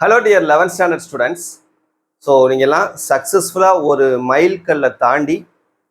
Hello dear 11th standard students. So நீங்கள்லாம் சக்ஸஸ்ஃபுல்லாக ஒரு மைல்கல்லை தாண்டி,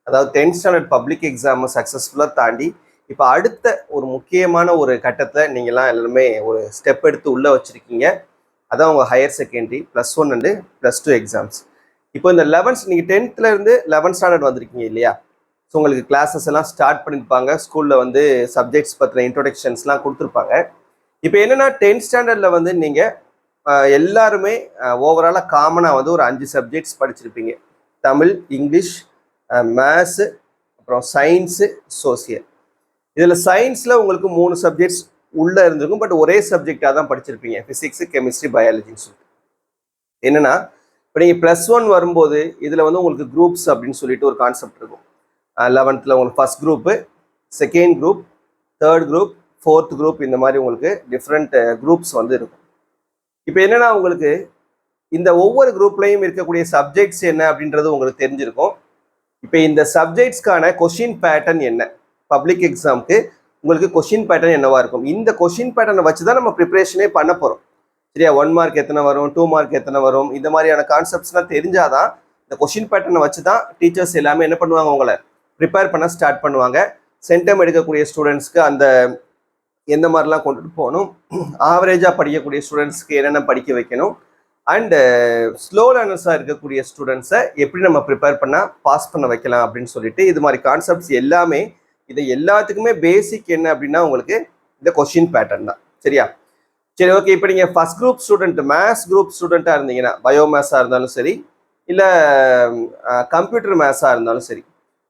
அதாவது 10th ஸ்டாண்டர்ட் பப்ளிக் எக்ஸாமை சக்ஸஸ்ஃபுல்லாக தாண்டி இப்போ அடுத்த ஒரு முக்கியமான ஒரு கட்டத்தில் நீங்கள்லாம் எல்லாருமே ஒரு ஸ்டெப் எடுத்து உள்ளே வச்சுருக்கீங்க. அதான் உங்கள் ஹையர் செகண்டரி +1 அண்டு +2 எக்ஸாம்ஸ். இப்போ இந்த 11th நீங்கள் 10th-லேருந்து 11th ஸ்டாண்டர்ட் வந்திருக்கீங்க இல்லையா? ஸோ உங்களுக்கு கிளாஸஸ் எல்லாம் ஸ்டார்ட் பண்ணியிருப்பாங்க. ஸ்கூலில் வந்து சப்ஜெக்ட்ஸ் பற்றின இன்ட்ரோடக்ஷன்ஸ்லாம் கொடுத்துருப்பாங்க. இப்போ என்னென்னா 10th ஸ்டாண்டர்டில் வந்து நீங்கள் எல்லாருமே ஓவராலாக காமனாக வந்து ஒரு 5 சப்ஜெக்ட்ஸ் படிச்சிருப்பீங்க. தமிழ், இங்கிலீஷ், மேத்ஸு, அப்புறம் சயின்ஸு, சோசியல். இதில் சயின்ஸில் உங்களுக்கு 3 சப்ஜெக்ட்ஸ் உள்ளே இருந்திருக்கும். பட் ஒரே சப்ஜெக்டாக தான் படிச்சிருப்பீங்க, ஃபிசிக்ஸு, கெமிஸ்ட்ரி, பயாலஜின்னு சொல்லிட்டு. என்னென்னா இப்போ நீங்கள் +1 வரும்போது இதில் வந்து உங்களுக்கு குரூப்ஸ் அப்படின்னு சொல்லிட்டு ஒரு கான்செப்ட் இருக்கும். 11th உங்களுக்கு first group, second group, third group, fourth group, இந்த மாதிரி உங்களுக்கு டிஃப்ரெண்ட் குரூப்ஸ் வந்து இருக்கும். இப்போ என்னன்னா உங்களுக்கு இந்த ஒவ்வொரு குரூப்லையும் இருக்கக்கூடிய சப்ஜெக்ட்ஸ் என்ன அப்படின்றது உங்களுக்கு தெரிஞ்சிருக்கும். இப்போ இந்த சப்ஜெக்ட்ஸ்க்கான கொஷின் பேட்டர்ன் என்ன, பப்ளிக் எக்ஸாமுக்கு உங்களுக்கு கொஷின் பேட்டர்ன் என்னவா இருக்கும், இந்த கொஷின் பேட்டர்னை வச்சு தான் நம்ம ப்ரிப்பரேஷனே பண்ண போகிறோம். சரியா? 1 மார்க் எத்தனை வரும், 2 மார்க் எத்தனை வரும், இந்த மாதிரியான கான்செப்ட்ஸ்லாம் தெரிஞ்சாதான் இந்த கொஷின் பேட்டர்னை வச்சு தான் டீச்சர்ஸ் எல்லாமே என்ன பண்ணுவாங்க, உங்களை ப்ரிப்பேர் பண்ண ஸ்டார்ட் பண்ணுவாங்க. சென்டம் எடுக்கக்கூடிய ஸ்டூடெண்ட்ஸ்க்கு அந்த எந்த மாதிரிலாம் கொண்டுட்டு போகணும், ஆவரேஜாக படிக்கக்கூடிய ஸ்டூடெண்ட்ஸ்க்கு என்னென்ன படிக்க வைக்கணும், அண்டு ஸ்லோ லேர்னர்ஸாக இருக்கக்கூடிய ஸ்டூடெண்ட்ஸை எப்படி நம்ம ப்ரிப்பேர் பண்ணால் பாஸ் பண்ண வைக்கலாம் அப்படின்னு சொல்லிட்டு இது மாதிரி கான்செப்ட்ஸ் எல்லாமே, இது எல்லாத்துக்குமே பேசிக் என்ன அப்படின்னா உங்களுக்கு இந்த கொஷின் பேட்டர்ன் தான். சரியா? சரி, ஓகே. இப்போ நீங்கள் first group student, maths group ஸ்டூடெண்ட்டாக இருந்தீங்கன்னா, பயோ மேத்ஸாக இருந்தாலும் சரி, இல்லை கம்ப்யூட்டர் மேத்ஸாக இருந்தாலும் சரி,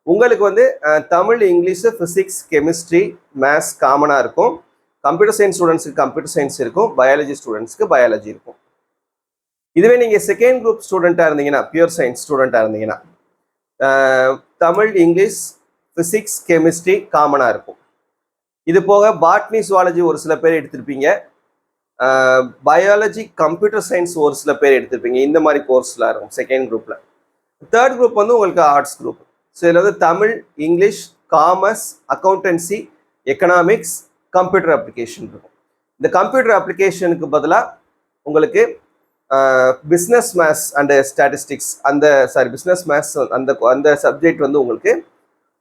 உங்களுக்கு வந்து Tamil, English, physics, chemistry, maths காமனாக இருக்கும். கம்ப்யூட்டர் சயின்ஸ் ஸ்டூடெண்ட்ஸுக்கு கம்ப்யூட்டர் சயின்ஸ் இருக்கும், பயாலஜி ஸ்டூடெண்ட்ஸ்க்கு பயாலஜி இருக்கும். இதுவே நீங்கள் செகண்ட் குரூப் ஸ்டூடெண்ட்டாக இருந்தீங்கன்னா, பியூர் சயின்ஸ் ஸ்டூடெண்ட்டாக இருந்தீங்கன்னா, தமிழ், இங்கிலீஷ், ஃபிசிக்ஸ், கெமிஸ்ட்ரி காமனாக இருக்கும். இது போக பாட்னி, சுவாலஜி ஒரு சில பேர் எடுத்திருப்பீங்க, பயாலஜி, கம்ப்யூட்டர் சயின்ஸ் ஒரு சில பேர் எடுத்திருப்பீங்க. இந்த மாதிரி கோர்ஸ்லாம் இருக்கும் செகண்ட் குரூப்பில். தேர்ட் குரூப் வந்து உங்களுக்கு ஆர்ட்ஸ் குரூப். ஸோ இதில் வந்து Tamil, English, commerce, accountancy, economics, computer application இருக்கும். இந்த கம்ப்யூட்டர் அப்ளிகேஷனுக்கு பதிலாக உங்களுக்கு business maths and statistics, business maths அந்த சப்ஜெக்ட் வந்து உங்களுக்கு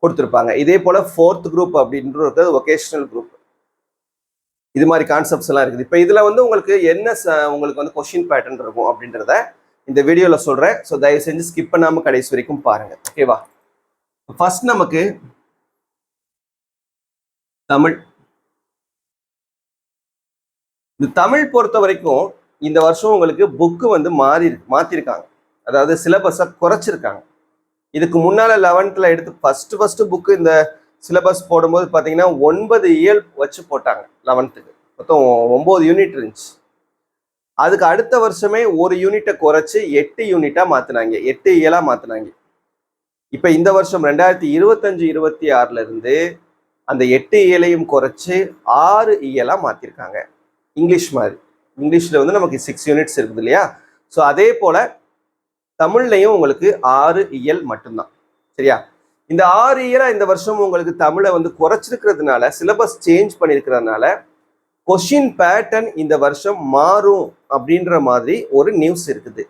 கொடுத்துருப்பாங்க. இதே போல் ஃபோர்த் குரூப் அப்படின்றது வொகேஷனல் குரூப். இது மாதிரி கான்செப்ட்ஸ் எல்லாம் இருக்குது. இப்போ இதில் வந்து உங்களுக்கு என்ன உங்களுக்கு வந்து கொஷின் பேட்டர்ன் இருக்கும் அப்படின்றத இந்த வீடியோவில் சொல்கிறேன். ஸோ தயவு செஞ்சு ஸ்கிப் பண்ணாமல் கடைசி வரைக்கும் பாருங்கள். ஓகேவா? ஃபர்ஸ்ட் நமக்கு தமிழ். இந்த தமிழ் பொறுத்த வரைக்கும் இந்த வருஷம் உங்களுக்கு புக்கு வந்து மாற்றிருக்காங்க. அதாவது சிலபஸை குறைச்சிருக்காங்க. இதுக்கு முன்னால் 11th எடுத்து ஃபர்ஸ்ட் புக்கு இந்த சிலபஸ் போடும்போது பார்த்தீங்கன்னா 9 இயல் வச்சு போட்டாங்க. 11th மொத்தம் 9 யூனிட் இருந்துச்சு. அதுக்கு அடுத்த வருஷமே ஒரு யூனிட்டை குறைச்சி 8 யூனிட்டாக மாற்றினாங்க, 8 இயலாக மாற்றினாங்க. இப்போ இந்த வருஷம் 2025-26 அந்த 8 இயலையும் குறைச்சி 6 இயலாக மாற்றிருக்காங்க. இங்கிலீஷ் மாதிரி, இங்கிலீஷில் வந்து நமக்கு 6 யூனிட்ஸ் இருக்குது இல்லையா? ஸோ அதே போல் தமிழ்லையும் உங்களுக்கு 6 இயல் மட்டும்தான். சரியா? இந்த 6 இயலாக இந்த வருஷம் உங்களுக்கு தமிழை வந்து குறைச்சிருக்கிறதுனால, சிலபஸ் சேஞ்ச் பண்ணியிருக்கிறதுனால கொஷின் பேட்டர்ன் இந்த வருஷம் மாறும் அப்படின்ற மாதிரி ஒரு நியூஸ் இருக்குது.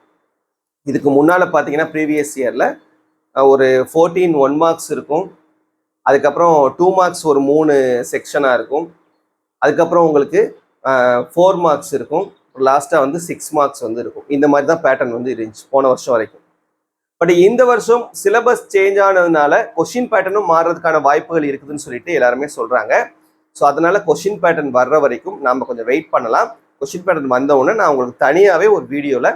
இதுக்கு முன்னால் பார்த்தீங்கன்னா ப்ரீவியஸ் இயரில் ஒரு 14 1 மார்க்ஸ் இருக்கும். அதுக்கப்புறம் 2 மார்க்ஸ் ஒரு 3 செக்ஷனாக இருக்கும். அதுக்கப்புறம் உங்களுக்கு 4 மார்க்ஸ் இருக்கும். லாஸ்ட்டாக வந்து 6 மார்க்ஸ் வந்து இருக்கும். இந்த மாதிரி தான் பேட்டர்ன் வந்து இருந்துச்சு போன வருஷம் வரைக்கும். பட் இந்த வருஷம் சிலபஸ் சேஞ்ச் ஆனதுனால கொஷின் பேட்டர்னும் மாறுறதுக்கான வாய்ப்புகள் இருக்குதுன்னு சொல்லிட்டு எல்லாருமே சொல்கிறாங்க. ஸோ அதனால கொஷின் பேட்டர்ன் வர்ற வரைக்கும் நாம் கொஞ்சம் வெயிட் பண்ணலாம். கொஷின் பேட்டர்ன் வந்தவுடனே நான் உங்களுக்கு தனியாகவே ஒரு வீடியோவில்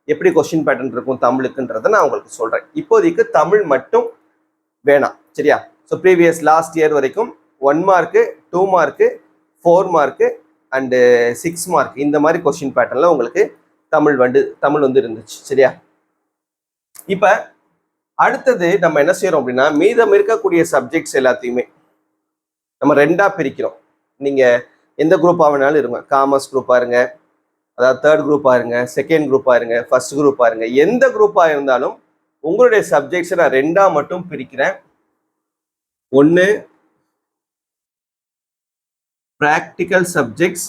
எப்படி கொஷின் பேட்டர்ன் இருக்கும் தமிழுக்குன்றதை நான் உங்களுக்கு சொல்கிறேன். இப்போதைக்கு தமிழ் மட்டும் வேணாம். சரியா? ஸோ ப்ரீவியஸ் லாஸ்ட் இயர் வரைக்கும் 1 mark, 2 mark, 4 mark and 6 mark இந்த மாதிரி கொஷின் பேட்டர்னில் உங்களுக்கு தமிழ் வந்து இருந்துச்சு. சரியா? இப்போ அடுத்தது நம்ம என்ன செய்கிறோம் அப்படின்னா, மீதம் இருக்கக்கூடிய சப்ஜெக்ட்ஸ் எல்லாத்தையுமே நம்ம 2ஆக பிரிக்கிறோம். நீங்கள் எந்த குரூப்பாக வேணாலும் இருங்க, காமர்ஸ் குரூப்பாக இருங்க, அதாவது தேர்ட் குரூப்பாக இருங்க, செகண்ட் குரூப்பாக இருங்க, ஃபர்ஸ்ட் குரூப்பாக இருங்க, எந்த குரூப்பாக இருந்தாலும் உங்களுடைய சப்ஜெக்ட்ஸை நான் 2ஆக மட்டும் பிரிக்கிறேன். ஒன்று ப்ராக்டிக்கல் சப்ஜெக்ட்ஸ்,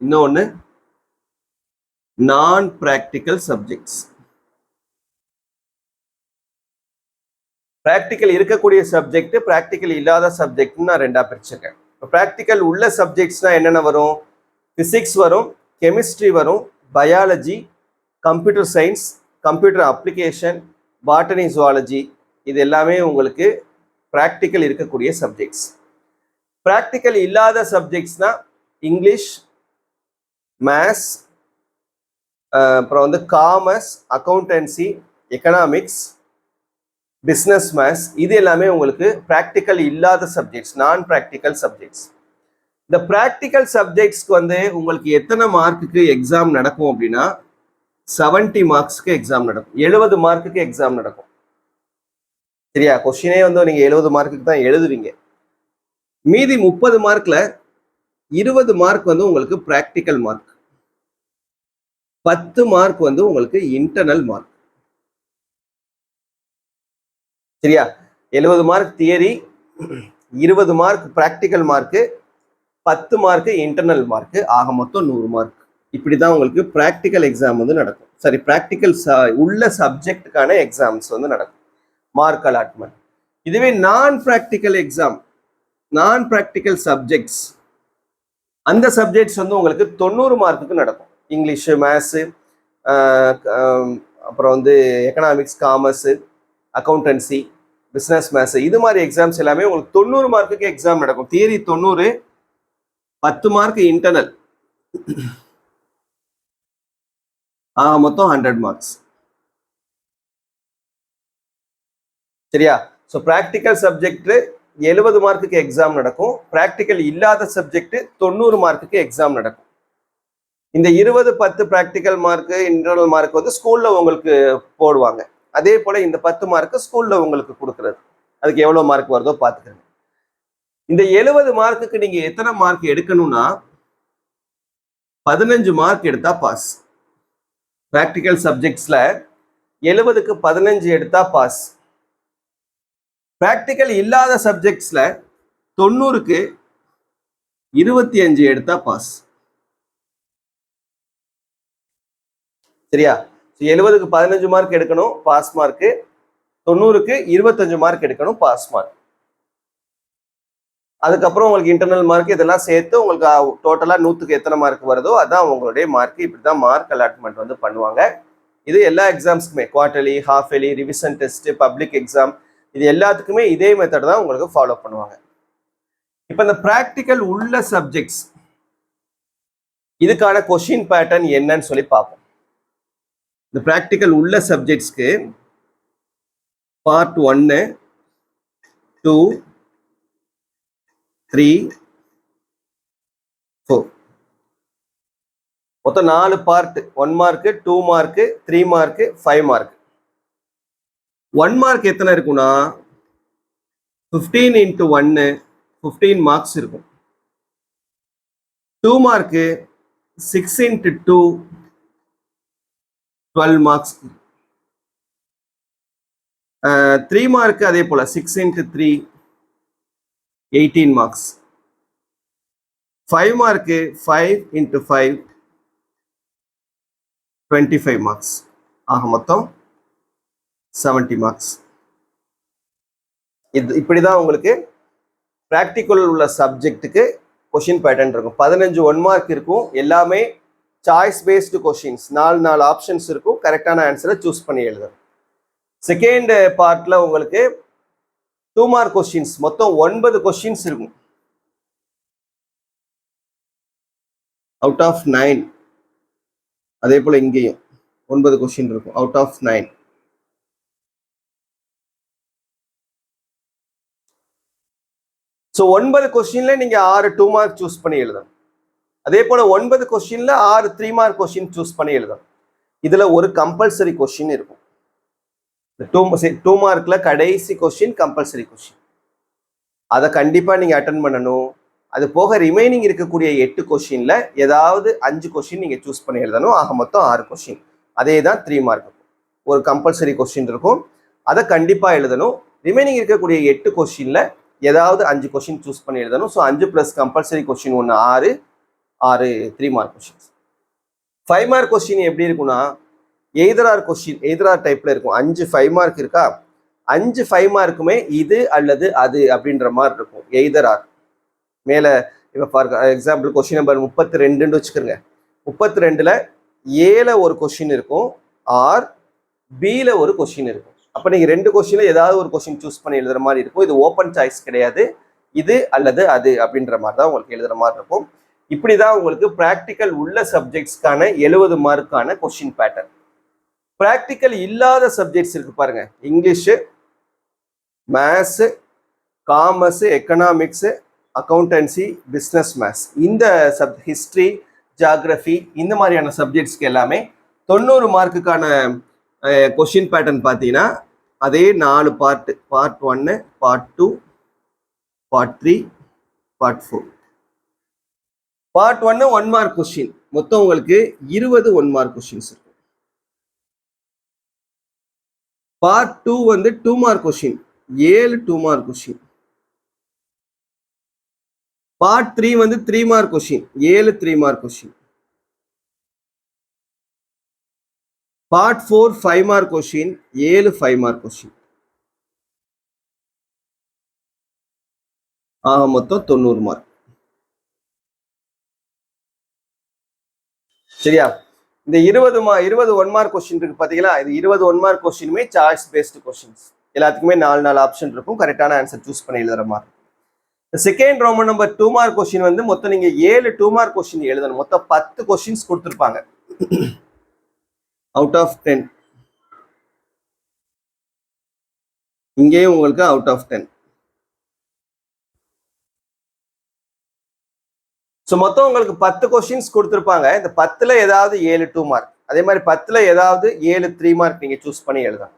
இன்னொன்று நான் பிராக்டிக்கல் சப்ஜெக்ட்ஸ். பிராக்டிக்கல் இருக்கக்கூடிய சப்ஜெக்ட், பிராக்டிக்கல் இல்லாத சப்ஜெக்ட் நான் ரெண்டா பிரிச்சிருக்கேன். பிராக்டிக்கல் உள்ள சப்ஜெக்ட்ஸ்னா என்னென்ன வரும்? பிசிக்ஸ் வரும், கெமிஸ்ட்ரி வரும், biology, computer science, computer application, botany, zoology, இது எல்லாமே உங்களுக்கு பிராக்டிக்கல் இருக்கக்கூடிய சப்ஜெக்ட்ஸ். பிராக்டிக்கல் இல்லாத சப்ஜெக்ட்ஸ்னா இங்கிலீஷ், மேத்ஸ், அப்புறம் வந்து commerce, accountancy, economics, business maths, இது எல்லாமே உங்களுக்கு பிராக்டிக்கல் இல்லாத சப்ஜெக்ட்ஸ், நான் பிராக்டிக்கல் சப்ஜெக்ட்ஸ். இந்த பிராக்டிக்கல் சப்ஜெக்ட்ஸ்க்கு வந்து உங்களுக்கு எத்தனை மார்க்குக்கு எக்ஸாம் நடக்கும் அப்படின்னா 70 மார்க்ஸ்க்கு எக்ஸாம் நடக்கும், 70 மார்க்குக்கு எக்ஸாம் நடக்கும். சரியா? கொஸ்டினே வந்து நீங்க 70 மார்க்குக்கு தான் எழுதுவீங்க. மீதி 30 மார்க்ல 20 மார்க் வந்து உங்களுக்கு பிராக்டிக்கல் மார்க், 10 மார்க் வந்து உங்களுக்கு இன்டர்னல் மார்க். சரியா? 70 mark theory, 20 mark practical mark, 10 mark internal mark, ஆக மொத்தம் 100 மார்க். இப்படிதான் உங்களுக்கு பிராக்டிக்கல் எக்ஸாம் வந்து நடக்கும். சரி, பிராக்டிக்கல் உள்ள சப்ஜெக்டுக்கான எக்ஸாம்ஸ் வந்து நடக்கும், மார்க் அலாட்மெண்ட். இதுவே நான் பிராக்டிக்கல் எக்ஸாம், நான் பிராக்டிக்கல் சப்ஜெக்ட்ஸ், அந்த சப்ஜெக்ட்ஸ் வந்து உங்களுக்கு 90 மார்க்குக்கு நடக்கும். இங்கிலீஷு, மேத்ஸு, அப்புறம் வந்து economics, commerce, accountancy, business maths, இது மாதிரி எக்ஸாம்ஸ் எல்லாமே உங்களுக்கு 90 மார்க்குக்கு எக்ஸாம் நடக்கும். தியரி 90, 10 மார்க் இன்டர்னல், மொத்தம் 100 மார்க்ஸ். சரியா? ஸோ பிராக்டிக்கல் சப்ஜெக்ட் 70 மார்க்குக்கு எக்ஸாம் நடக்கும், பிராக்டிக்கல் இல்லாத சப்ஜெக்ட் 90 மார்க்குக்கு எக்ஸாம் நடக்கும். இந்த 20, 10 பிராக்டிக்கல் மார்க், இன்டர்னல் மார்க் வந்து ஸ்கூல்ல உங்களுக்கு போடுவாங்க. அதே போல இந்த 10 மார்க் ஸ்கூல்ல உங்களுக்கு கொடுக்கறது, அதுக்கு எவ்வளவு மார்க் வருதோ பார்த்துக்கணும். இந்த 70 மார்க்குக்கு நீங்க எத்தனை மார்க் எடுக்கணும்னா 15 மார்க் எடுத்தா பாஸ். பிராக்டிக்கல் சப்ஜெக்ட்ஸ்ல 70க்கு 15 எடுத்தா பாஸ். பிராக்டிக்கல் இல்லாத சப்ஜெக்ட்ஸ்ல 90க்கு 25 எடுத்தா பாஸ். சரியா? 70க்கு 15 மார்க் எடுக்கணும், பாஸ் மார்க். 90க்கு 25 மார்க் எடுக்கணும், பாஸ் மார்க். அதுக்கப்புறம் உங்களுக்கு இன்டர்னல் மார்க் இதெல்லாம் சேர்த்து உங்களுக்கு டோட்டலா 100க்கு எத்தனை மார்க் வருதோ அதான் உங்களுடைய மார்க். இப்படிதான் மார்க் அலாட்மெண்ட் வந்து பண்ணுவாங்க. இது எல்லா எக்ஸாம்ஸ்க்குமே, quarterly, half yearly, revision test, public exam, இது எல்லாத்துக்குமே இதே மெத்தட் தான் உங்களுக்கு ஃபாலோ பண்ணுவாங்க. இப்போ இந்த பிராக்டிக்கல் உள்ள சப்ஜெக்ட்ஸ், இதுக்கான கொஸ்டின் பேட்டர்ன் என்னன்னு சொல்லி பார்ப்போம். இந்த பிராக்டிக்கல் உள்ள சப்ஜெக்ட்ஸ்க்கு பார்ட் 1, 2, 3, 4, மொத்தம் 4 part. 1 mark, 2 mark, 3 mark, 5 mark. 1 mark எத்தனை இருக்கும்னா 15 into 1, 15 மார்க்ஸ் இருக்கும். 2 மார்க் 6 into 2, 12 மார்க்ஸ். 3 மார்க் அதே போல 6 into 3, 18 marks. 5 mark 5 into 5, 25 marks. ஆக மொத்தம் 70 மார்க்ஸ். இப்படிதான் உங்களுக்கு பிராக்டிக்கல் உள்ள சப்ஜெக்ட்டுக்கு கொஸ்டின் பேட்டர்ன் இருக்கும். 15 1 மார்க் இருக்கும், எல்லாமே சாய்ஸ் பேஸ்டு கொஸ்டின்ஸ், 4 ஆப்ஷன்ஸ் இருக்கும், கரெக்டான ஆன்சரை சூஸ் பண்ணி எழுதணும். செகண்ட் பார்ட்ல உங்களுக்கு 2 மார்க் கொஸ்டின்ஸ், மொத்தம் 9 கொஸ்டின்ஸ் இருக்கும். Out of 9. அதே போல இங்கேயும் 9 கொஸ்டின் இருக்கும், அவுட் ஆஃப் 9. ஸோ 9 கொஸ்டின்ல நீங்க 6 2 மார்க் சூஸ் பண்ணி எழுதணும். அதே போல 9 கொஸ்டின்ல 6 3 மார்க் கொஸ்டின் சூஸ் பண்ணி எழுதணும். இதுல ஒரு கம்பல்சரி கொஸ்டின் இருக்கும். 2 மார்க்ல கடைசி கொஸ்டின் கம்பல்சரி கொஸ்டின், அதை கண்டிப்பா நீங்க அட்டன் பண்ணணும். அது போக ரிமைனிங் இருக்கக்கூடிய 8 கொஸ்டின்ல ஏதாவது 5 கொஸ்டின் நீங்க சூஸ் பண்ணி எழுதணும். ஆக மொத்தம் 6 கொஸ்டின். அதே தான் 3 மார்க். ஒரு கம்பல்சரி கொஸ்டின் இருக்கும், அதை கண்டிப்பா எழுதணும். ரிமைனிங் இருக்கக்கூடிய 8 கொஸ்டின்ல ஏதாவது 5 கொஸ்டின் சூஸ் பண்ணி எழுதணும். So 5 + compulsory question 1, 6 3 mark questions. 5 mark question எப்படி இருக்கும்னா எய்தரார் கொஸ்டின், எய்தரார் டைப்ல இருக்கும். 5 5 மார்க் இருக்கா, 5 5 மார்க்குமே இது அல்லது அது அப்படின்ற மாதிரி இருக்கும். எய்தரார் மேல இப்போ ஃபார் எக்ஸாம்பிள் கொஸ்டின் நம்பர் 32 வச்சுக்கிறங்க. 32ல ஏல ஒரு கொஸ்டின் இருக்கும், ஆர் பில ஒரு கொஸ்டின் இருக்கும். அப்போ நீங்க 2 கொஸ்டின்ல ஏதாவது ஒரு கொஸ்டின் சூஸ் பண்ணி எழுதுற மாதிரி இருக்கும். இது ஓப்பன் சாய்ஸ் கிடையாது, இது அல்லது அது அப்படின்ற மாதிரி தான் உங்களுக்கு எழுதுற மாதிரி இருக்கும். இப்படிதான் உங்களுக்கு ப்ராக்டிக்கல் உள்ள சப்ஜெக்ட்ஸ்க்கான 70 மார்க்கான கொஸ்டின் பேட்டர்ன். ப்ராக்டிக்கல் இல்லாத சப்ஜெக்ட்ஸ் இருக்கு பாருங்க, English, maths, commerce, economics, accountancy, business maths, இந்த ஹிஸ்ட்ரி, ஜியாகிரபி, இந்த மாதிரியான சப்ஜெக்ட்ஸ்க்கு எல்லாமே 90 மார்க்குக்கான கொஸ்டின் பேட்டர்ன் பார்த்தீங்கன்னா அதே 4 part, part 1, part 2, part 3, part 4. Part 1 1 mark question, மொத்தம் உங்களுக்கு 20 1 மார்க் கொஸ்டின்ஸ் இருக்கும். பார்ட் 2 வந்து 2 mark question, 7 2 mark question. Part 3 வந்து 3 mark question, 7 3 mark question. Part 4 5 mark question, 7 5 mark question. மொத்தம் 90 மார்க். சரியா? இந்த 20 1 மார்க் கொஸ்டின் இருக்கு பாத்தீங்களா, இது 20 1 மார்க் கொஸ்டினுமே சாய்ஸ் பேஸ்டு கொஸ்டின்ஸ். எல்லாத்துக்குமே 4 ஆப்ஷன் இருக்கும், கரெக்டான ஆன்சர் சூஸ் பண்ணி எழுதுற மாதிரி. Second Roman number 2 mark question வந்து மொத்தம் நீங்க 7 2 மார்க் கொஸ்டின் எழுதணும். மொத்தம் 10 கொஸ்டின்ஸ் கொடுத்துருப்பாங்க அவுட் ஆஃப் 10. இங்கேயும் உங்களுக்கு அவுட் ஆஃப் 10. ஸோ மொத்தம் உங்களுக்கு 10 கொஸ்டின்ஸ் கொடுத்துருப்பாங்க. இந்த 10ல் ஏதாவது 7 2 மார்க், அதே மாதிரி 10ல் ஏதாவது 7 3 மார்க் நீங்க சூஸ் பண்ணி எழுதலாம்.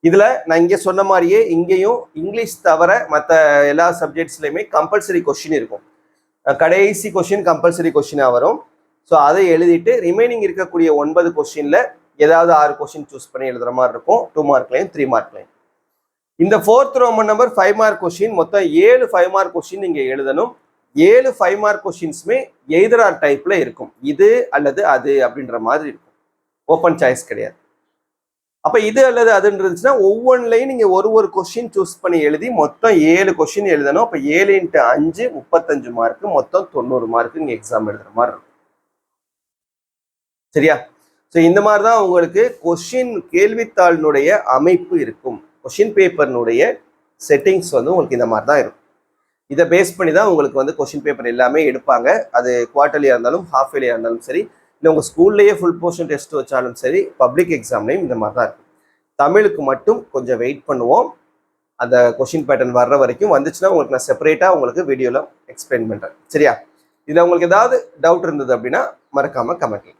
இதுல நான் இங்க சொன்ன மாதிரியே இங்கேயும் இங்கிலீஷ் தவிர மற்ற எல்லா சப்ஜெக்ட்ஸ்லையுமே கம்பல்சரி கொஸ்டின் இருக்கும். கடைசி கொஸ்டின் கம்பல்சரி கொஸ்டினா வரும். ஸோ அதை எழுதிட்டு ரிமைனிங் இருக்கக்கூடிய 9 கொஸ்டின்ல ஏதாவது 6 கொஸ்டின் சூஸ் பண்ணி எழுதுற மாதிரி இருக்கும், 2 மார்க்லையும் 3 மார்க்லையும். இந்த 4th Roman number 5 mark question, மொத்தம் 7 5 மார்க் கொஸ்டின் நீங்க எழுதணும். 7 5 மார்க் கொஸ்டின்ஸுமே எய்தர் ஆர் டைப்ல இருக்கும், இது அல்லது அது அப்படின்ற மாதிரி இருக்கும், ஓப்பன் சாய்ஸ் கிடையாது. அப்ப இது அல்லது அதுன்னு இருந்துச்சுன்னா ஒவ்வொன்றிலையும் நீங்க ஒரு கொஸ்டின் சூஸ் பண்ணி எழுதி மொத்தம் 7 கொஸ்டின் எழுதணும். அப்ப 7 × 5 35 மார்க், மொத்தம் 90 மார்க் நீங்க எக்ஸாம் எழுதுற மாதிரி இருக்கும். சரியா? ஸோ இந்த மாதிரி தான் உங்களுக்கு கொஸ்டின் கேள்வித்தாளினுடைய அமைப்பு இருக்கும். கொஸ்டின் பேப்பர்னுடைய செட்டிங்ஸ் வந்து உங்களுக்கு இந்த மாதிரி தான் இருக்கும். இதை பேஸ் பண்ணி தான் உங்களுக்கு வந்து கொஸ்டின் பேப்பர் எல்லாமே எடுப்பாங்க. அது குவார்டர்லியாக இருந்தாலும் ஹாஃப் இயர்லியாக இருந்தாலும் சரி, இல்லை உங்கள் ஸ்கூல்லேயே ஃபுல் போர்ஷன் டெஸ்ட் வச்சாலும் சரி, பப்ளிக் எக்ஸாம்லையும் இந்த மாதிரி தான் இருக்கும். தமிழுக்கு மட்டும் கொஞ்சம் வெயிட் பண்ணுவோம், அந்த கொஸ்டின் பேட்டர்ன் வர்ற வரைக்கும். வந்துச்சுன்னா உங்களுக்கு நான் செப்பரேட்டாக உங்களுக்கு வீடியோவில் எக்ஸ்பிளைன் பண்ணுறேன். சரியா? இதில் உங்களுக்கு ஏதாவது டவுட் இருந்தது அப்படின்னா மறக்காமல் கமெண்ட்